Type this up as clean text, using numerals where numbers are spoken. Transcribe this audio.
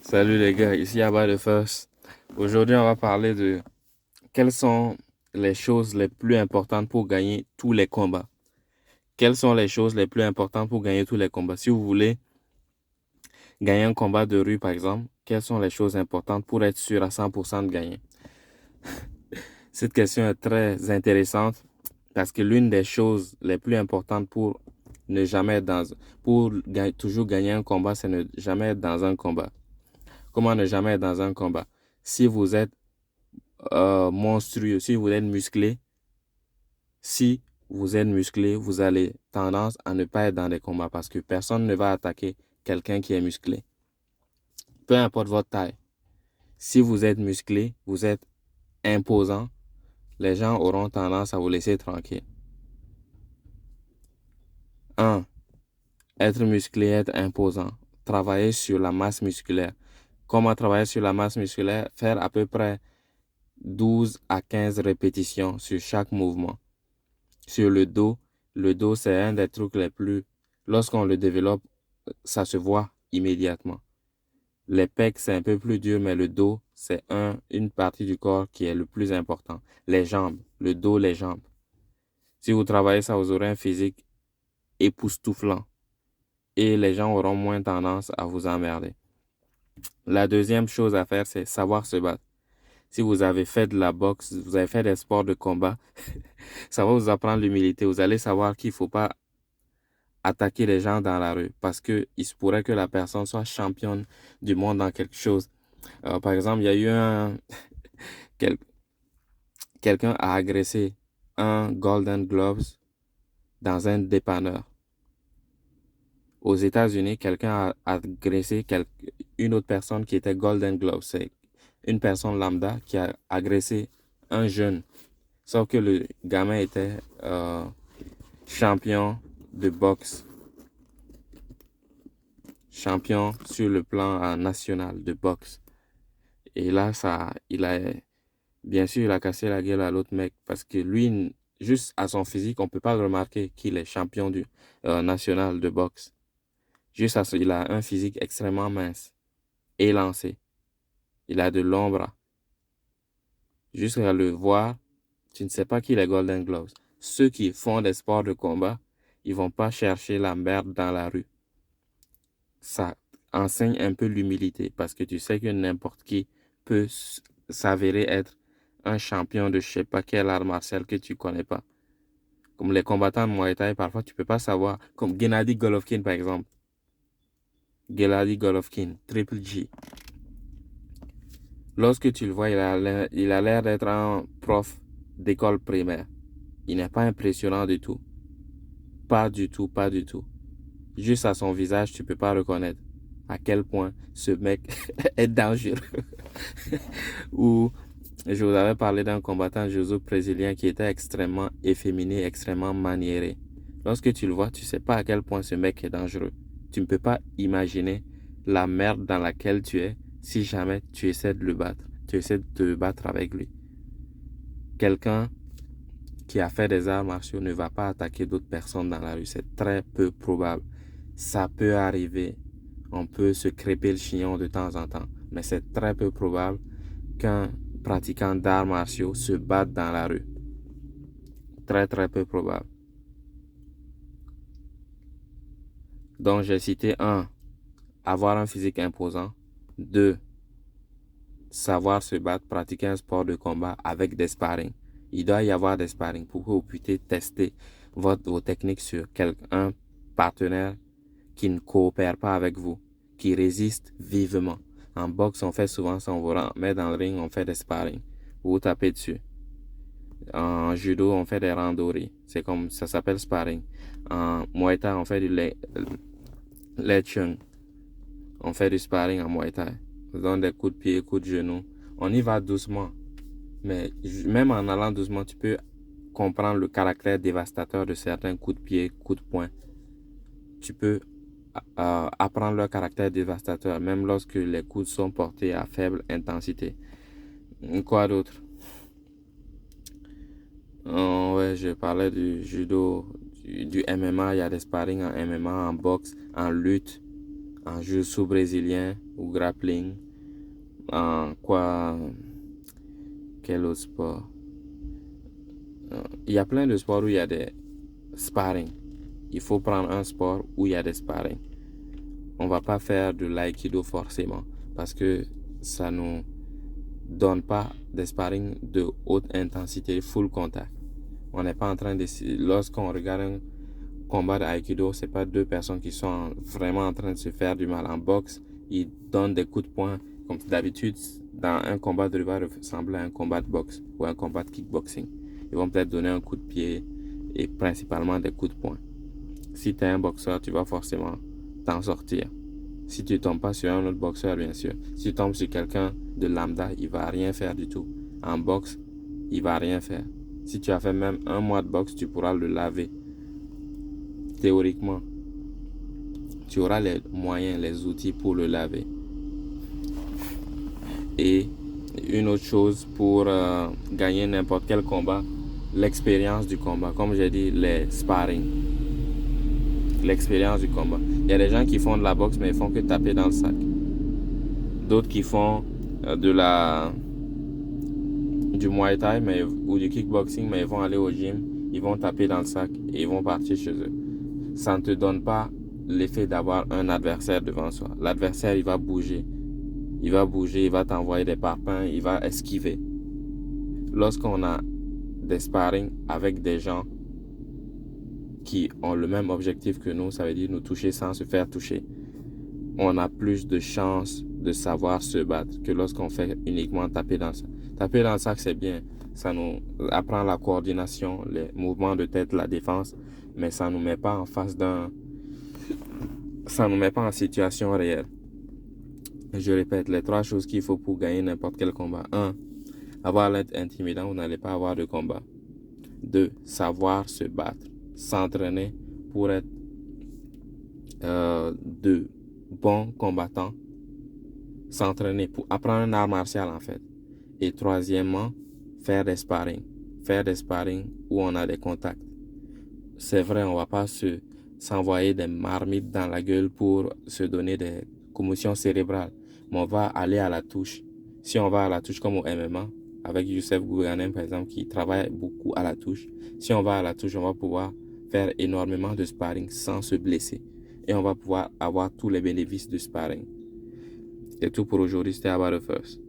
Salut les gars, ici Abba de First. Aujourd'hui, on va parler de quelles sont les choses les plus importantes pour gagner tous les combats. Quelles sont les choses les plus importantes pour gagner tous les combats? Si vous voulez gagner un combat de rue, par exemple, quelles sont les choses importantes pour être sûr à 100% de gagner? Cette question est très intéressante parce que l'une des choses les plus importantes pour ne jamais être dans, toujours gagner un combat, c'est ne jamais être dans un combat. Comment ne jamais être dans un combat? Si vous êtes monstrueux, si vous êtes musclé, vous avez tendance à ne pas être dans des combats parce que personne ne va attaquer quelqu'un qui est musclé. Peu importe votre taille. Si vous êtes musclé, vous êtes imposant, les gens auront tendance à vous laisser tranquille. 1. Être musclé, être imposant. Travailler sur la masse musculaire. Comment travailler sur la masse musculaire? Faire à peu près 12 à 15 répétitions sur chaque mouvement. Sur le dos, c'est un des trucs les plus... Lorsqu'on le développe, ça se voit immédiatement. Les pecs, c'est un peu plus dur, mais le dos, c'est une partie du corps qui est le plus important. Les jambes, le dos, les jambes. Si vous travaillez ça, vous aurez un physique époustouflant et les gens auront moins tendance à vous emmerder. La deuxième chose à faire, c'est savoir se battre. Si vous avez fait de la boxe, vous avez fait des sports de combat, ça va vous apprendre l'humilité. Vous allez savoir qu'il ne faut pas attaquer les gens dans la rue parce que il se pourrait que la personne soit championne du monde dans quelque chose. Par exemple, il y a eu quel- quelqu'un a agressé un Golden Gloves dans un dépanneur. Aux États-Unis, quelqu'un a agressé une autre personne qui était Golden Gloves. C'est une personne lambda qui a agressé un jeune. Sauf que le gamin était champion de boxe, champion sur le plan national de boxe. Et là, bien sûr, il a cassé la gueule à l'autre mec parce que lui, juste à son physique, on ne peut pas le remarquer qu'il est champion du national de boxe. Il a un physique extrêmement mince, élancé. Il a de longs bras. Juste à le voir, tu ne sais pas qui est Golden Gloves. Ceux qui font des sports de combat, ils vont pas chercher la merde dans la rue. Ça enseigne un peu l'humilité parce que tu sais que n'importe qui peut s'avérer être un champion de je sais pas quel art martial que tu connais pas. Comme les combattants de Muay Thai, parfois tu peux pas savoir. Comme Gennady Golovkin par exemple. Gennady Golovkin, Triple G. Lorsque tu le vois, il a l'air d'être un prof d'école primaire. Il n'est pas impressionnant du tout. Pas du tout, pas du tout. Juste à son visage, tu peux pas reconnaître à quel point ce mec est dangereux. Ou je vous avais parlé d'un combattant jiu brésilien qui était extrêmement efféminé, extrêmement maniéré. Lorsque tu le vois, tu sais pas à quel point ce mec est dangereux. Tu ne peux pas imaginer la merde dans laquelle tu es si jamais tu essaies de le battre. Tu essaies de te battre avec lui. Quelqu'un qui a fait des arts martiaux ne va pas attaquer d'autres personnes dans la rue. C'est très peu probable. Ça peut arriver. On peut se crêper le chignon de temps en temps. Mais c'est très peu probable qu'un pratiquant d'arts martiaux se batte dans la rue. Très très peu probable. Donc j'ai cité 1. Avoir un physique imposant. 2. Savoir se battre, pratiquer un sport de combat avec des sparring. Il doit y avoir des sparring pour que vous puissiez tester vos techniques sur un partenaire qui ne coopère pas avec vous, qui résiste vivement. En boxe, on fait souvent ça, on vous met dans le ring, on fait des sparring. Vous vous tapez dessus. En judo, on fait des randori. C'est comme ça s'appelle sparring. En Muay Thai, on fait du lechung. On fait du sparring en Muay Thai. On donne des coups de pied, coups de genoux. On y va doucement. Mais même en allant doucement, tu peux comprendre le caractère dévastateur de certains coups de pied, coups de poing. Tu peux apprendre leur caractère dévastateur, même lorsque les coups sont portés à faible intensité. Quoi d'autre? Ouais, je parlais du judo, du MMA. Il y a des sparring en MMA, en boxe, en lutte, en jiu-jitsu brésilien ou grappling, en quoi, quel autre sport? Il y a plein de sports où il y a des sparring. Il faut prendre un sport où il y a des sparring. On va pas faire de l'aïkido forcément parce que ça nous donne pas des sparring de haute intensité, full contact. On n'est pas en train de... Lorsqu'on regarde un combat d'aïkido, c'est pas deux personnes qui sont vraiment en train de se faire du mal. En boxe, ils donnent des coups de poing. Comme d'habitude, dans un combat de va ressembler à un combat de boxe ou un combat de kickboxing. Ils vont peut-être donner un coup de pied et principalement des coups de poing. Si tu es un boxeur, tu vas forcément t'en sortir. Si tu tombes pas sur un autre boxeur, bien sûr. Si tu tombes sur quelqu'un de lambda, il va rien faire du tout. En boxe, il va rien faire. Si tu as fait même un mois de boxe, tu pourras le laver. Théoriquement, tu auras les moyens, les outils pour le laver. Et une autre chose pour gagner n'importe quel combat, l'expérience du combat. Comme j'ai dit, les sparring. L'expérience du combat. Il y a des gens qui font de la boxe, mais ils font que taper dans le sac. D'autres qui font du Muay Thai ou du kickboxing, mais ils vont aller au gym, ils vont taper dans le sac et ils vont partir chez eux. Ça ne te donne pas l'effet d'avoir un adversaire devant soi. L'adversaire, il va bouger. Il va t'envoyer des parpaings, il va esquiver. Lorsqu'on a des sparring avec des gens qui ont le même objectif que nous, ça veut dire nous toucher sans se faire toucher, on a plus de chances de savoir se battre que lorsqu'on fait uniquement taper dans le sac. Taper dans le sac, c'est bien. Ça nous apprend la coordination, les mouvements de tête, la défense, mais ça nous met pas en face ça nous met pas en situation réelle. Je répète, les 3 choses qu'il faut pour gagner n'importe quel combat. 1. Avoir l'air intimidant, vous n'allez pas avoir de combat. 2. Savoir se battre. S'entraîner pour être de bons combattants. S'entraîner pour apprendre un art martial en fait. Et troisièmement, faire des sparring. Faire des sparring où on a des contacts. C'est vrai, on va pas s'envoyer des marmites dans la gueule pour se donner des commotions cérébrales. Mais on va aller à la touche. Si on va à la touche comme au MMA, avec Youssef Gouganem par exemple, qui travaille beaucoup à la touche. Si on va à la touche, on va pouvoir faire énormément de sparring sans se blesser. Et on va pouvoir avoir tous les bénéfices du sparring. C'est tout pour aujourd'hui, c'était Abba the First.